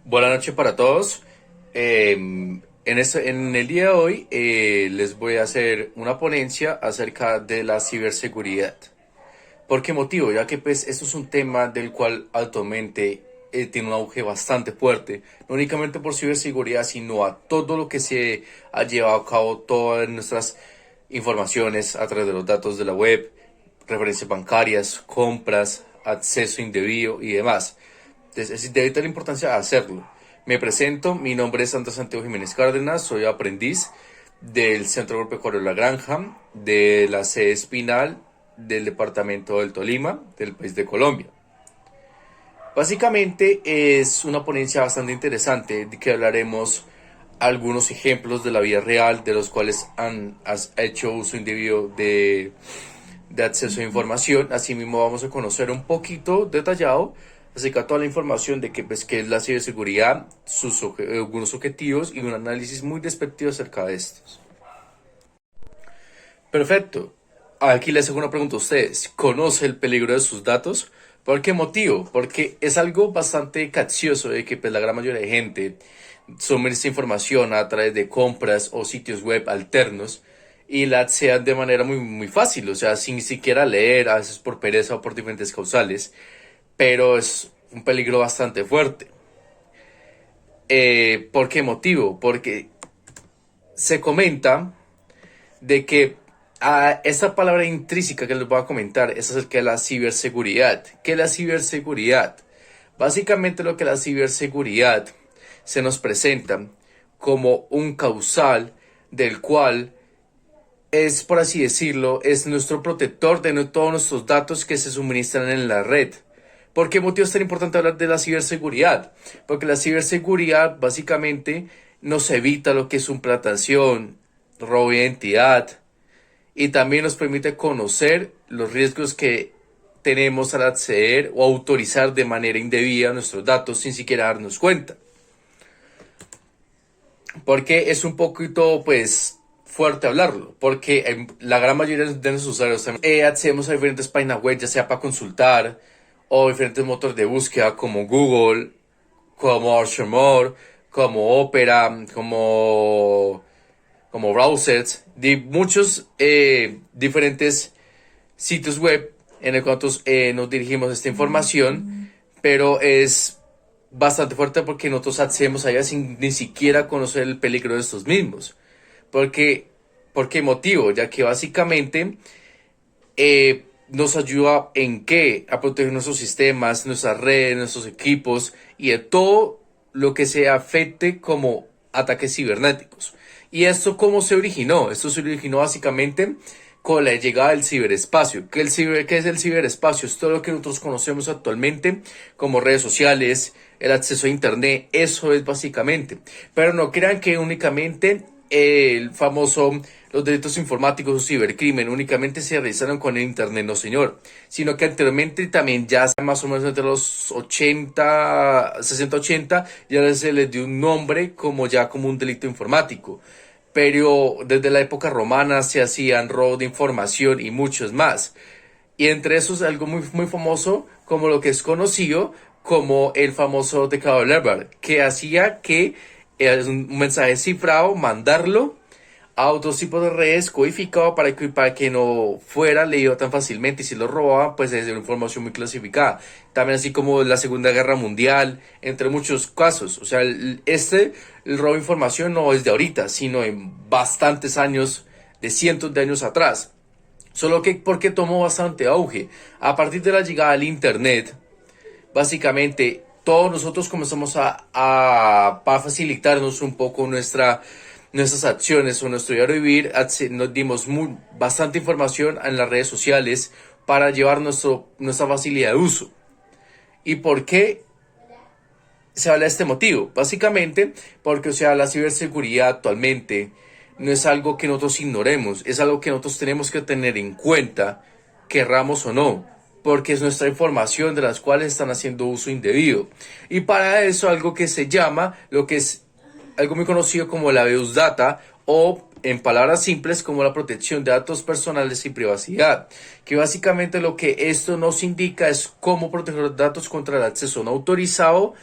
Buenas noches para todos. En el día de hoy les voy a hacer una ponencia acerca de la ciberseguridad. ¿Por qué motivo? Ya que pues esto es un tema del cual actualmente tiene un auge bastante fuerte, no únicamente por ciberseguridad, sino a todo lo que se ha llevado a cabo, todas nuestras informaciones a través de los datos de la web, referencias bancarias, compras, acceso indebido y demás. Entonces, es de vital importancia hacerlo. Me presento, mi nombre es Sandro Santiago Jiménez Cárdenas, soy aprendiz del Centro Agropecuario La Granja, de la sede Espinal, del departamento del Tolima, del país de Colombia. Básicamente es una ponencia bastante interesante de que hablaremos algunos ejemplos de la vida real de los cuales has hecho uso indebido de acceso a información. Asimismo vamos a conocer un poquito detallado acerca de toda la información de qué es la ciberseguridad, algunos objetivos y un análisis muy despectivo acerca de estos. Perfecto. Aquí les hago una pregunta a ustedes. ¿Conoce el peligro de sus datos? ¿Por qué motivo? Porque es algo bastante capcioso de que pues, la gran mayoría de gente suministra información a través de compras o sitios web alternos y la accedan de manera muy fácil, o sea, sin siquiera leer, a veces por pereza o por diferentes causales, pero es un peligro bastante fuerte. ¿Por qué motivo? Porque se comenta de que esta palabra intrínseca que les voy a comentar es acerca de la ciberseguridad. ¿Qué es la ciberseguridad? Básicamente lo que la ciberseguridad se nos presenta como un causal del cual es, por así decirlo, es nuestro protector de todos nuestros datos que se suministran en la red. ¿Por qué motivo es tan importante hablar de la ciberseguridad? Porque la ciberseguridad básicamente nos evita lo que es suplantación, robo de identidad y también nos permite conocer los riesgos que tenemos al acceder o autorizar de manera indebida nuestros datos sin siquiera darnos cuenta. Porque es un poquito, pues, fuerte hablarlo, porque la gran mayoría de nuestros usuarios también accedemos a diferentes páginas web, ya sea para consultar o diferentes motores de búsqueda como Google, como Archimore, como Opera, como browsers, de muchos diferentes sitios web en el cual nos dirigimos a esta información, pero es bastante fuerte porque nosotros accedemos a ella sin ni siquiera conocer el peligro de estos mismos. Porque, ¿por qué motivo? Ya que básicamente nos ayuda en qué? A proteger nuestros sistemas, nuestras redes, nuestros equipos y de todo lo que se afecte como ataques cibernéticos. ¿Y esto cómo se originó? Esto se originó básicamente con la llegada del ciberespacio. ¿Qué es el ciberespacio? Es todo lo que nosotros conocemos actualmente como redes sociales, el acceso a internet, eso es básicamente. Pero no crean que únicamente el famoso los delitos informáticos o cibercrimen únicamente se realizaron con el internet, no señor, sino que anteriormente también ya más o menos entre los 80, 60, 80, ya se les dio un nombre como un delito informático. Pero desde la época romana se hacían robos de información y muchos más. Y entre esos algo muy famoso, como lo que es conocido como el famoso Decade Lever, que hacía que un mensaje cifrado, mandarlo a otros tipos de redes codificado para que no fuera leído tan fácilmente y si lo robaban pues es una información muy clasificada, también así como la Segunda Guerra Mundial, entre muchos casos. O sea, el robo de información no es de ahorita, sino en bastantes años, de cientos de años atrás, solo que porque tomó bastante auge a partir de la llegada del internet. Básicamente todos nosotros comenzamos para facilitarnos un poco nuestras acciones o nuestro diario vivir, nos dimos bastante información en las redes sociales para llevar nuestra facilidad de uso. ¿Y por qué se habla de este motivo? Básicamente porque, o sea, la ciberseguridad actualmente no es algo que nosotros ignoremos, es algo que nosotros tenemos que tener en cuenta, querramos o no, porque es nuestra información de las cuales están haciendo uso indebido. Y para eso algo que se llama, lo que es algo muy conocido como la BEUS Data o en palabras simples como la protección de datos personales y privacidad, que básicamente lo que esto nos indica es cómo proteger los datos contra el acceso no autorizado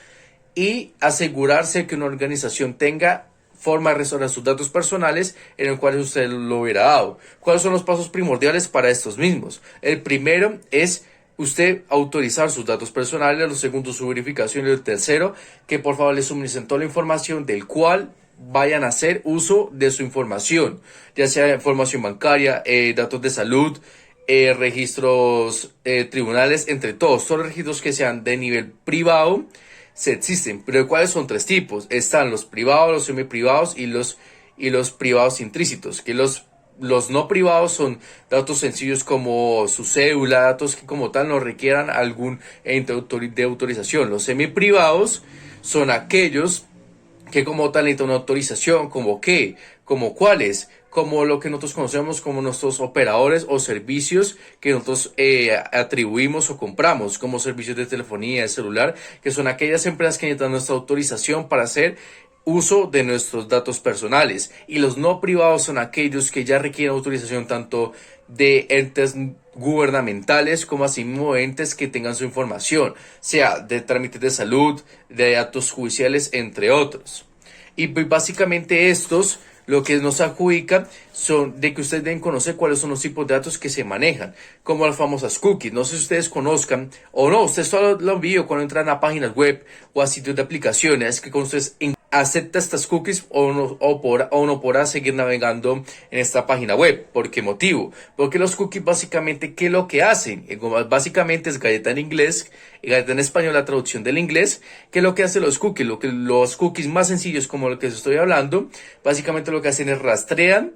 y asegurarse que una organización tenga forma de restaurar sus datos personales en el cual usted lo hubiera dado. ¿Cuáles son los pasos primordiales para estos mismos? El primero es usted autorizar sus datos personales, lo segundo su verificación y el tercero que por favor le suministren toda la información del cual vayan a hacer uso de su información, ya sea información bancaria, datos de salud, registros tribunales, entre todos los registros que sean de nivel privado se existen, pero ¿cuáles son tres tipos? Están los privados, los semiprivados y los privados intrínsecos, que los no privados son datos sencillos como su cédula, datos que como tal no requieran algún ente de autorización. Los semiprivados son aquellos que como tal necesitan una autorización, como qué, como cuáles, como lo que nosotros conocemos como nuestros operadores o servicios que nosotros atribuimos o compramos, como servicios de telefonía, de celular, que son aquellas empresas que necesitan nuestra autorización para hacer uso de nuestros datos personales. Y los no privados son aquellos que ya requieren autorización tanto de entes gubernamentales como asimismo entes que tengan su información, sea de trámites de salud, de actos judiciales, entre otros. Y pues básicamente estos lo que nos adjudican son de que ustedes deben conocer cuáles son los tipos de datos que se manejan, como las famosas cookies. No sé si ustedes conozcan o no, ustedes solo lo envío cuando entran a páginas web o a sitios de aplicaciones, que cuando ustedes acepta estas cookies o no podrá seguir navegando en esta página web. ¿Por qué motivo? Porque los cookies básicamente, ¿qué es lo que hacen? Básicamente es galleta en inglés y galleta en español, la traducción del inglés. ¿Qué es lo que hacen los cookies? Los cookies más sencillos como lo que les estoy hablando, básicamente lo que hacen es rastrean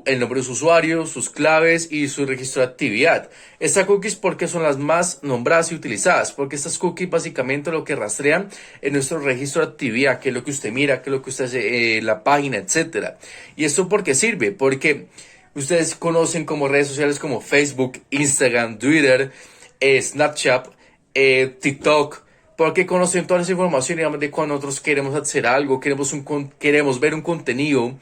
el nombre de su usuario, sus claves y su registro de actividad. Estas cookies, ¿porque son las más nombradas y utilizadas? Porque estas cookies básicamente lo que rastrean es nuestro registro de actividad, qué es lo que usted mira, qué es lo que usted hace, la página, etcétera. ¿Y esto por qué sirve? Porque ustedes conocen como redes sociales como Facebook, Instagram, Twitter, Snapchat, TikTok, porque conocen toda esa información, digamos, de cuando nosotros queremos hacer algo, queremos ver un contenido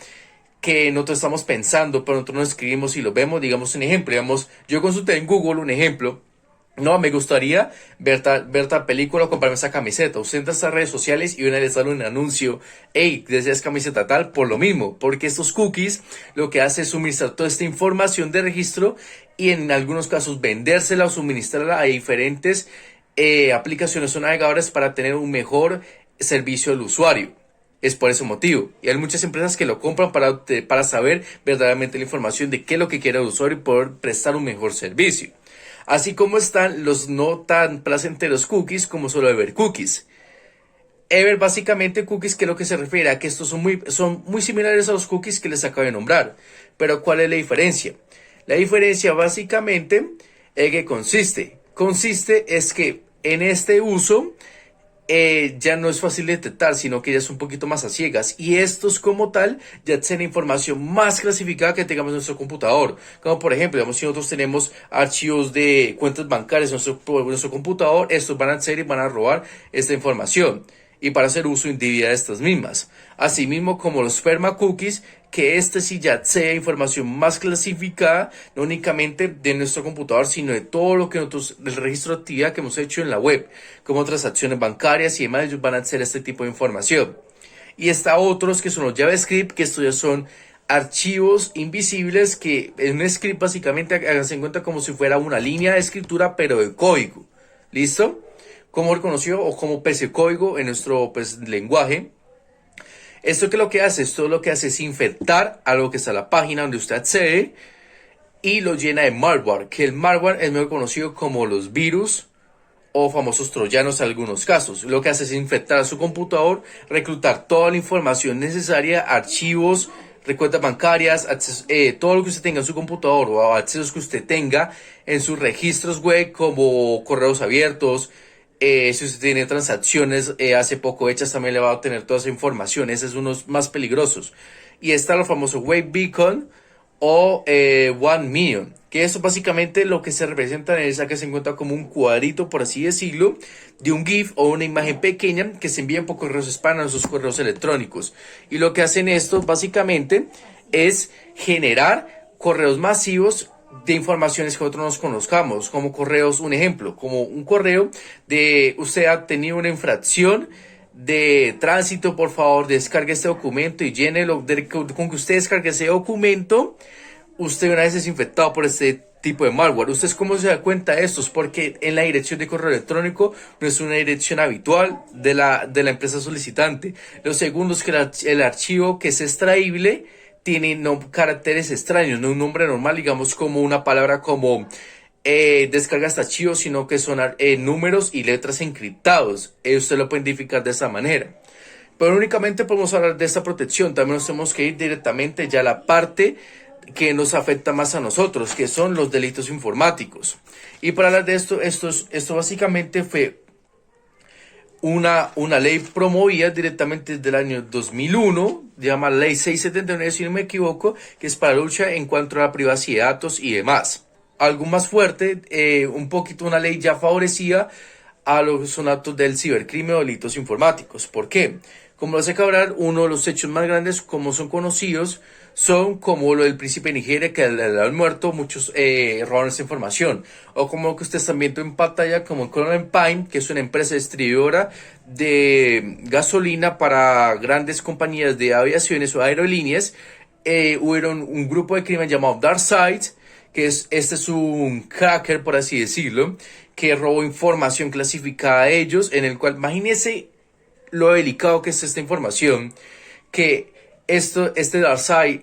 que nosotros estamos pensando, pero nosotros no escribimos y lo vemos. Digamos un ejemplo, digamos, yo consulté en Google un ejemplo. No, me gustaría ver tal película o comprarme esa camiseta. Usted entra a estas redes sociales y una vez sale un anuncio. Hey, deseas camiseta tal, por lo mismo. Porque estos cookies lo que hace es suministrar toda esta información de registro y en algunos casos vendérsela o suministrarla a diferentes aplicaciones o navegadores para tener un mejor servicio al usuario. Es por ese motivo. Y hay muchas empresas que lo compran para saber verdaderamente la información de qué es lo que quiere el usuario y poder prestar un mejor servicio. Así como están los no tan placenteros cookies como solo Ever Cookies. Ever básicamente cookies, que es lo que se refiere a que estos son muy similares a los cookies que les acabo de nombrar. Pero ¿cuál es la diferencia? La diferencia básicamente es que consiste es que en este uso ya no es fácil de detectar, sino que ya es un poquito más a ciegas. Y estos como tal ya tienen información más clasificada que tengamos en nuestro computador. Como por ejemplo, digamos, si nosotros tenemos archivos de cuentas bancarias en nuestro computador, estos van a hacer y van a robar esta información y para hacer uso indebido de estas mismas. Asimismo como los perma cookies, que sí ya sea información más clasificada, no únicamente de nuestro computador, sino de todo lo que nosotros, del registro de actividad que hemos hecho en la web, como transacciones bancarias y demás, ellos van a hacer este tipo de información. Y está otros que son los JavaScript, que estos ya son archivos invisibles que en un script básicamente háganse en cuenta como si fuera una línea de escritura pero de código. ¿Listo? Como reconocido o como pseudocódigo en nuestro lenguaje. Esto lo que hace es infectar algo que está en la página donde usted accede y lo llena de malware, que el malware es mejor conocido como los virus o famosos troyanos en algunos casos. Lo que hace es infectar a su computador, reclutar toda la información necesaria, archivos, cuentas bancarias, todo lo que usted tenga en su computador o accesos que usted tenga en sus registros web como correos abiertos. Si usted tiene transacciones hace poco hechas, también le va a obtener toda esa información. Ese es uno de los más peligrosos. Y está lo famoso Wave Beacon o 1Million, que eso básicamente lo que se representa en esa que se encuentra como un cuadrito, por así decirlo, de un GIF o una imagen pequeña que se envían por correos spam a sus correos electrónicos. Y lo que hacen estos básicamente es generar correos masivos de informaciones que nosotros nos conozcamos, como correos, un ejemplo, como un correo de usted ha tenido una infracción de tránsito, por favor, descargue este documento y llénelo. Con que usted descargue ese documento, usted una vez es infectado por este tipo de malware. ¿Ustedes cómo se da cuenta de esto? Es porque en la dirección de correo electrónico no es una dirección habitual de la empresa solicitante. Lo segundo es que el archivo que es extraíble tiene caracteres extraños, no un nombre normal, digamos como una palabra como descarga este archivo, sino que son números y letras encriptados. Usted lo puede identificar de esa manera. Pero únicamente podemos hablar de esta protección. También nos tenemos que ir directamente ya a la parte que nos afecta más a nosotros, que son los delitos informáticos. Y para hablar de esto básicamente fue una ley promovida directamente desde el año 2001, se llama Ley 679, si no me equivoco, que es para lucha en cuanto a la privacidad de datos y demás. Algo más fuerte, un poquito una ley ya favorecida a los son actos del cibercrimen o delitos informáticos. ¿Por qué? Como lo hace cabrar, uno de los hechos más grandes, como son conocidos, son como lo del príncipe de Nigeria, que al haber muerto muchos robaron esa información. O como lo que ustedes están viendo en pantalla, como Colonel Pine, que es una empresa distribuidora de gasolina para grandes compañías de aviaciones o aerolíneas. Hubieron un grupo de crimen llamado DarkSide, que este es un cracker, por así decirlo, que robó información clasificada a ellos, en el cual, imagínense lo delicado que es esta información, que este DarkSide,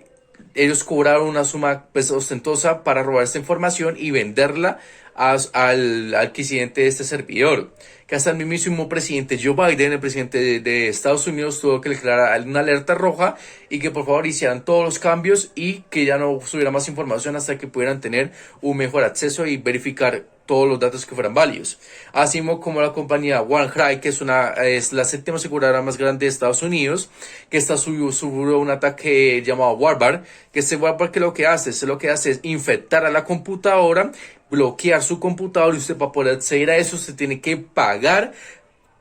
ellos cobraron una suma pues, ostentosa para robar esta información y venderla al adquirente de este servidor, que hasta el mismísimo presidente Joe Biden, el presidente de Estados Unidos, tuvo que declarar una alerta roja y que por favor hicieran todos los cambios y que ya no subiera más información hasta que pudieran tener un mejor acceso y verificar todos los datos que fueran válidos. Así como la compañía OneHive, que es la séptima aseguradora más grande de Estados Unidos, que sufrió un ataque llamado Warbar, que este Warbar lo que hace es infectar a la computadora, bloquear su computador, y usted para poder acceder a eso usted tiene que pagar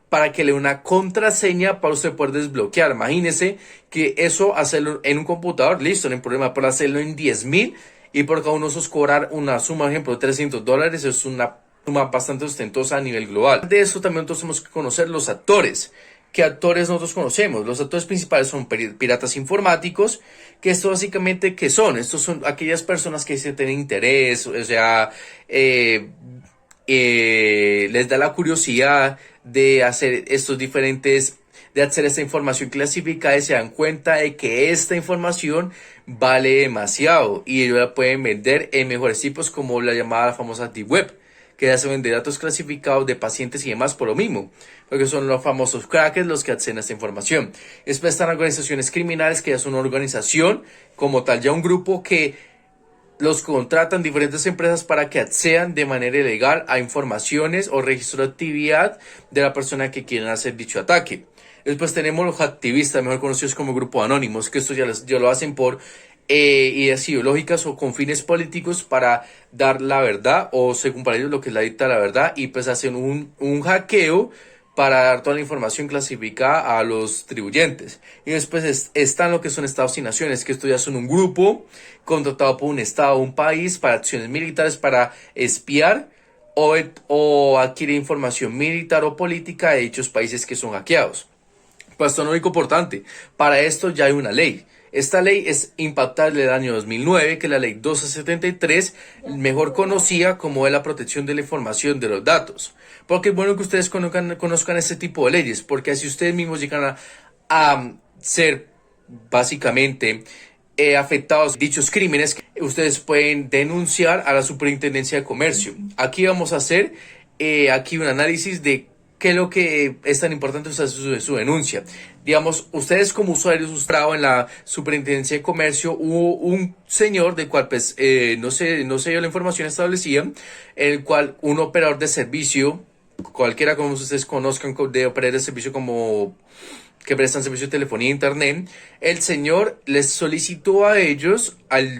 para que le dé una contraseña para usted poder desbloquear. Imagínese que eso hacerlo en un computador, listo, no hay problema, pero hacerlo en 10,000 y por cada uno de esos cobrar una suma, por ejemplo, de $300, es una suma bastante ostentosa a nivel global. De eso también nosotros tenemos que conocer los actores. ¿Qué actores nosotros conocemos? Los actores principales son piratas informáticos, que esto básicamente, ¿qué son? Estos son aquellas personas que se tienen interés, o sea, les da la curiosidad de hacer de hacer esta información clasificada y se dan cuenta de que esta información vale demasiado y ellos la pueden vender en mejores tipos como la llamada famosa Deep Web, que hace vender datos clasificados de pacientes y demás por lo mismo, porque son los famosos crackers los que acceden a esta información. Después están organizaciones criminales, que ya son una organización como tal, ya un grupo que los contratan diferentes empresas para que accedan de manera ilegal a informaciones o registro de actividad de la persona que quieren hacer dicho ataque. Después tenemos los activistas, mejor conocidos como grupo anónimos, que esto ya lo hacen por ideas ideológicas o con fines políticos para dar la verdad, o según para ellos lo que es la dicta la verdad, y pues hacen un hackeo para dar toda la información clasificada a los tribuyentes. Y después están lo que son estados y naciones, que esto ya son un grupo contratado por un estado o un país para acciones militares, para espiar o adquirir información militar o política de dichos países que son hackeados. Pues esto no es lo importante, para esto ya hay una ley. Esta ley es impactable del año 2009, que es la ley 1273, mejor conocida como de la protección de la información de los datos. Porque es bueno que ustedes conozcan este tipo de leyes, porque así ustedes mismos llegan a ser básicamente afectados dichos crímenes, ustedes pueden denunciar a la Superintendencia de Comercio. Aquí vamos a hacer aquí un análisis de qué es lo que es tan importante usar su denuncia. Digamos, ustedes como usuarios usados en la Superintendencia de Comercio, hubo un señor del cual pues no se dio la información establecida, el cual un operador de servicio, cualquiera como ustedes conozcan de operadores de servicio como que prestan servicio de telefonía e internet, el señor les solicitó a ellos,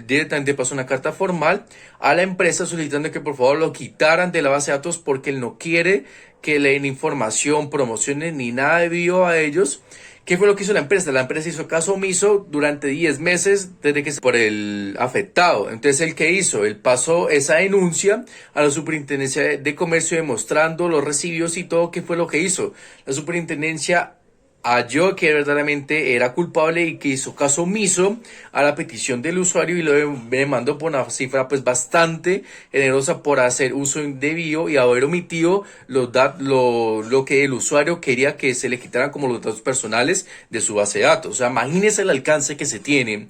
directamente pasó una carta formal a la empresa solicitando que por favor lo quitaran de la base de datos porque él no quiere que le den información, promociones ni nada debido a ellos. ¿Qué fue lo que hizo la empresa? La empresa hizo caso omiso durante 10 meses desde que por el afectado. Entonces, ¿el qué hizo? Él pasó esa denuncia a la Superintendencia de Comercio demostrando los recibidos y todo. ¿Qué fue lo que hizo? La Superintendencia halló que verdaderamente era culpable y que hizo caso omiso a la petición del usuario y lo demandó por una cifra pues bastante generosa por hacer uso indebido y haber omitido lo que el usuario quería que se le quitaran como los datos personales de su base de datos. O sea, imagínese el alcance que se tiene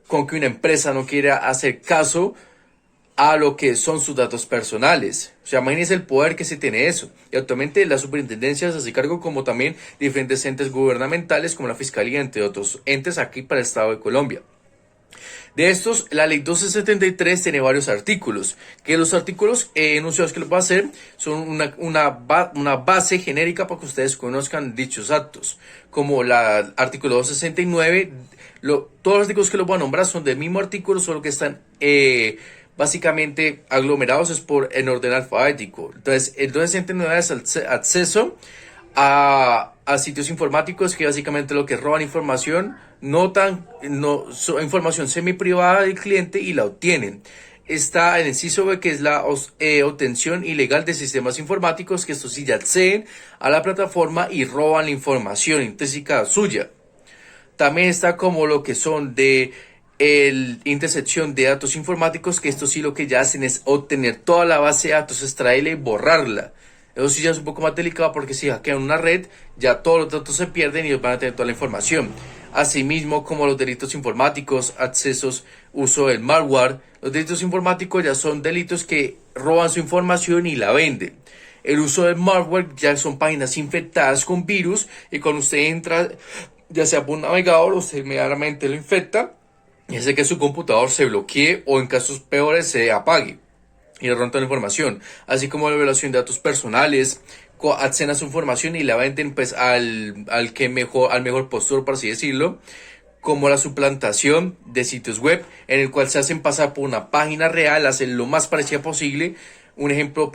con que una empresa no quiera hacer caso a lo que son sus datos personales. O sea, imagínense el poder que se tiene eso. Y actualmente la superintendencia se hace cargo como también diferentes entes gubernamentales como la Fiscalía, entre otros entes aquí para el Estado de Colombia. De estos, la ley 1273 tiene varios artículos, que los artículos enunciados que les voy a hacer son una base genérica para que ustedes conozcan dichos actos, como la artículo 269, todos los artículos que les voy a nombrar son del mismo artículo, solo que están básicamente aglomerados es en orden alfabético. Entonces, el 269 es acceso a sitios informáticos que básicamente lo que roban información, información semi privada del cliente y la obtienen. Está en el inciso B, que es la obtención ilegal de sistemas informáticos, que estos sí ya acceden a la plataforma y roban la información intrínseca suya. También está como lo que son de intersección de datos informáticos, que esto sí lo que ya hacen es obtener toda la base de datos, extraerla y borrarla. Eso sí ya es un poco más delicado porque si hackean una red, ya todos los datos se pierden y ellos van a tener toda la información. Asimismo, como los delitos informáticos, accesos, uso del malware. Los delitos informáticos ya son delitos que roban su información y la venden. El uso del malware ya son páginas infectadas con virus y cuando usted entra, ya sea por un navegador, usted inmediatamente lo infecta y hace que su computador se bloquee o en casos peores se apague y le rompa la información, así como la violación de datos personales, acceden a su información y la venden pues al mejor postor, por así decirlo, como la suplantación de sitios web en el cual se hacen pasar por una página real, hacen lo más parecida posible. Un ejemplo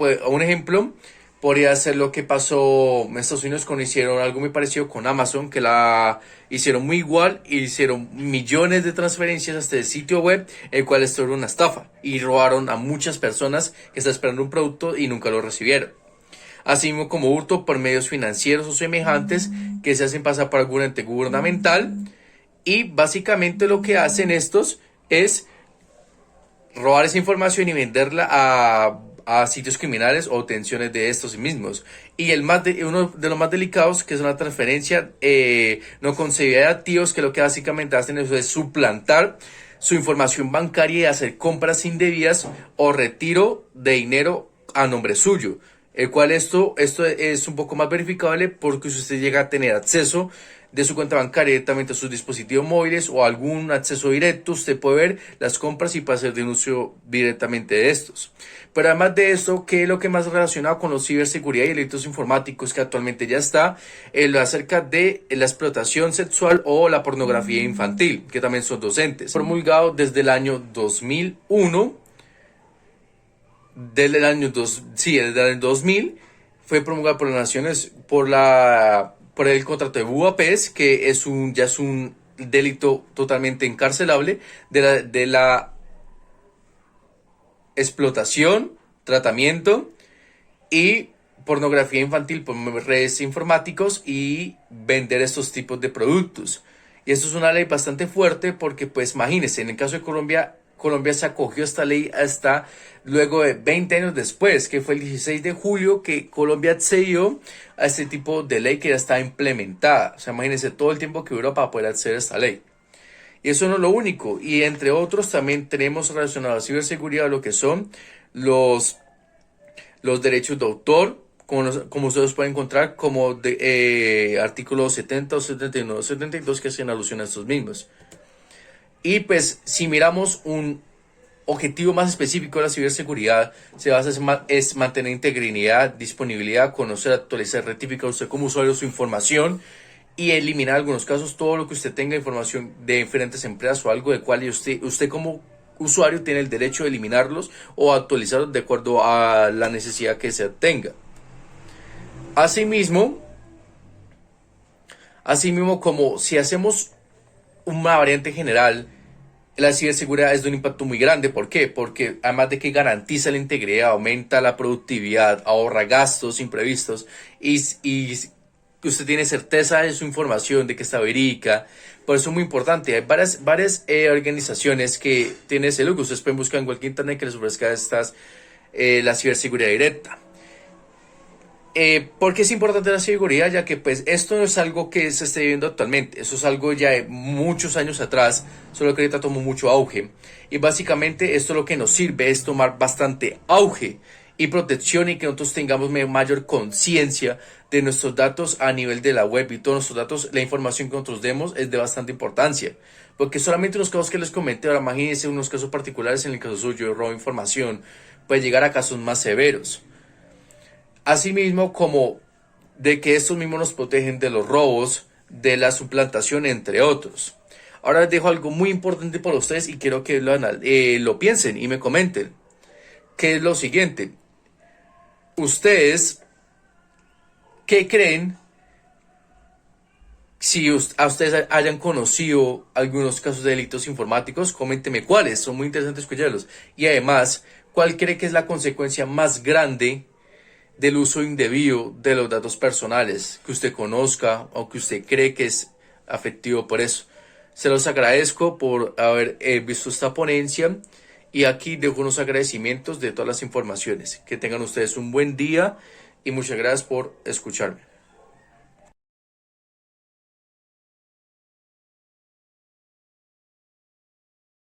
podría ser lo que pasó en Estados Unidos cuando hicieron algo muy parecido con Amazon, que la hicieron muy igual, y hicieron millones de transferencias hasta el sitio web, el cual esto era una estafa, y robaron a muchas personas que estaban esperando un producto y nunca lo recibieron. Así mismo como hurto por medios financieros o semejantes que se hacen pasar por algún ente gubernamental, y básicamente lo que hacen estos es robar esa información y venderla a sitios criminales o obtenciones de estos mismos. Y uno de los más delicados, que es una transferencia no concebida de activos, que lo que básicamente hacen es suplantar su información bancaria y hacer compras indebidas o retiro de dinero a nombre suyo. El cual esto es un poco más verificable porque si usted llega a tener acceso de su cuenta bancaria directamente a sus dispositivos móviles o algún acceso directo, usted puede ver las compras y puede hacer denuncio directamente de estos. Pero además de esto, ¿qué es lo que más relacionado con los ciberseguridad y delitos informáticos que actualmente ya está? Acerca de la explotación sexual o la pornografía infantil, que también son docentes. Promulgado desde el año 2001, desde el año 2000, fue promulgado por las Naciones, por el contrato de Budapest, que ya es un delito totalmente encarcelable de la explotación, tratamiento y pornografía infantil por redes informáticos y vender estos tipos de productos. Y esto es una ley bastante fuerte porque, pues, imagínense, en el caso de Colombia se acogió a esta ley hasta luego de 20 años después, que fue el 16 de julio que Colombia accedió a este tipo de ley que ya está implementada. O sea, imagínense todo el tiempo que duró para poder acceder a esta ley. Y eso no es lo único. Y entre otros también tenemos relacionado a la ciberseguridad lo que son los derechos de autor, como ustedes pueden encontrar, como artículos 70 o 71 o 72 que hacen alusión a estos mismos. Y pues si miramos un objetivo más específico de la ciberseguridad, se basa en mantener integridad, disponibilidad, conocer, actualizar, rectificar usted como usuario su información y eliminar en algunos casos todo lo que usted tenga información de diferentes empresas o algo de cual usted como usuario tiene el derecho de eliminarlos o actualizarlos de acuerdo a la necesidad que se tenga. Asimismo, como si hacemos una variante general, la ciberseguridad es de un impacto muy grande. ¿Por qué? Porque además de que garantiza la integridad, aumenta la productividad, ahorra gastos imprevistos y que usted tiene certeza de su información, de que está verídica. Por eso es muy importante. Hay varias organizaciones que tienen ese logo. Ustedes pueden buscar en cualquier internet que les ofrezca la ciberseguridad directa. ¿Por qué es importante la seguridad? Ya que pues esto no es algo que se esté viviendo actualmente, eso es algo ya de muchos años atrás, solo que ahorita tomó mucho auge. Y básicamente esto lo que nos sirve es tomar bastante auge y protección y que nosotros tengamos mayor conciencia de nuestros datos a nivel de la web y todos nuestros datos, la información que nosotros demos es de bastante importancia. Porque solamente los casos que les comenté, ahora imagínense unos casos particulares, en el caso suyo, de robo de información, puede llegar a casos más severos. Asimismo, como de que estos mismos nos protegen de los robos, de la suplantación, entre otros. Ahora les dejo algo muy importante para ustedes y quiero que lo piensen y me comenten. Que es lo siguiente. ¿Ustedes qué creen? Si a ustedes hayan conocido algunos casos de delitos informáticos, coméntenme cuáles, son muy interesantes escucharlos. Y además, ¿cuál cree que es la consecuencia más grande del uso indebido de los datos personales que usted conozca o que usted cree que es afectivo por eso? Se los agradezco por haber visto esta ponencia y aquí dejo unos agradecimientos de todas las informaciones. Que tengan ustedes un buen día y muchas gracias por escucharme.